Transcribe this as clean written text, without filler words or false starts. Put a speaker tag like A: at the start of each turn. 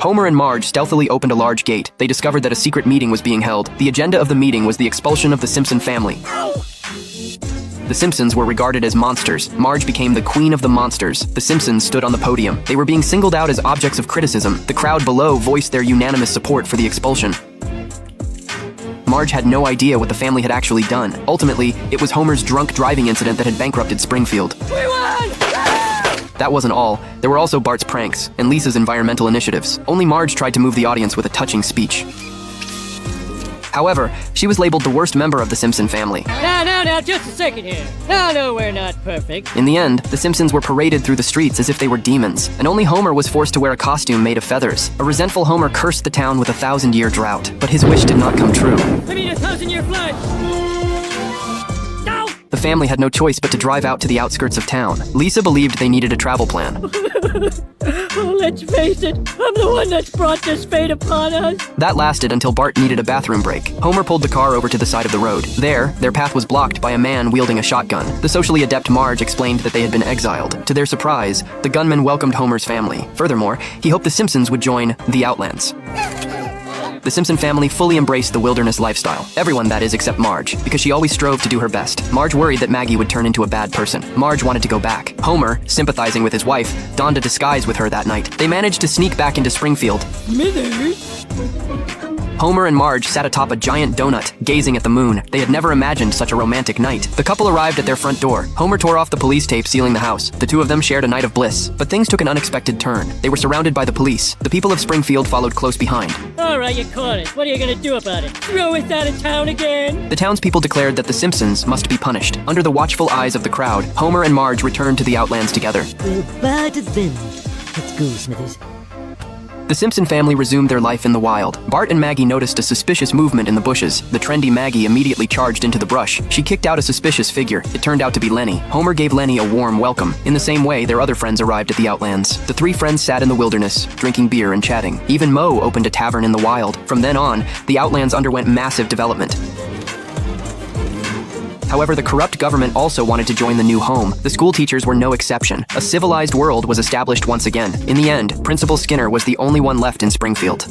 A: Homer and Marge stealthily opened a large gate. They discovered that a secret meeting was being held. The agenda of the meeting was the expulsion of the Simpson family. The Simpsons were regarded as monsters. Marge became the queen of the monsters. The Simpsons stood on the podium. They were being singled out as objects of criticism. The crowd below voiced their unanimous support for the expulsion. Marge had no idea what the family had actually done. Ultimately, it was Homer's drunk driving incident that had bankrupted Springfield.
B: We won!
A: That wasn't all. There were also Bart's pranks and Lisa's environmental initiatives. Only Marge tried to move the audience with a touching speech. However, she was labeled the worst member of the Simpson family.
B: Now, just a second here. No, we're not perfect.
A: In the end, the Simpsons were paraded through the streets as if they were demons, and only Homer was forced to wear a costume made of feathers. A resentful Homer cursed the town with a 1,000-year drought, but his wish did not come true.
B: I mean, a 1,000-year flood. No!
A: The family had no choice but to drive out to the outskirts of town. Lisa believed they needed a travel plan.
B: Oh, let's face it, I'm the one that's brought this fate upon us.
A: That lasted until Bart needed a bathroom break. Homer pulled the car over to the side of the road. There, their path was blocked by a man wielding a shotgun. The socially adept Marge explained that they had been exiled. To their surprise, the gunman welcomed Homer's family. Furthermore, he hoped the Simpsons would join the Outlands. The Simpson family fully embraced the wilderness lifestyle. Everyone, that is, except Marge, because she always strove to do her best. Marge worried that Maggie would turn into a bad person. Marge wanted to go back. Homer, sympathizing with his wife, donned a disguise with her that night. They managed to sneak back into Springfield.
B: Smithers?
A: Homer and Marge sat atop a giant donut, gazing at the moon. They had never imagined such a romantic night. The couple arrived at their front door. Homer tore off the police tape sealing the house. The two of them shared a night of bliss. But things took an unexpected turn. They were surrounded by the police. The people of Springfield followed close behind.
B: All right, you caught it. What are you gonna do about it? Throw us out of town again?
A: The townspeople declared that the Simpsons must be punished. Under the watchful eyes of the crowd, Homer and Marge returned to the Outlands together.
C: We'll bow to them. Let's go, Smithers.
A: The Simpson family resumed their life in the wild. Bart and Maggie noticed a suspicious movement in the bushes. The trendy Maggie immediately charged into the brush. She kicked out a suspicious figure. It turned out to be Lenny. Homer gave Lenny a warm welcome. In the same way, their other friends arrived at the Outlands. The three friends sat in the wilderness, drinking beer and chatting. Even Moe opened a tavern in the wild. From then on, the Outlands underwent massive development. However, the corrupt government also wanted to join the new home. The school teachers were no exception. A civilized world was established once again. In the end, Principal Skinner was the only one left in Springfield.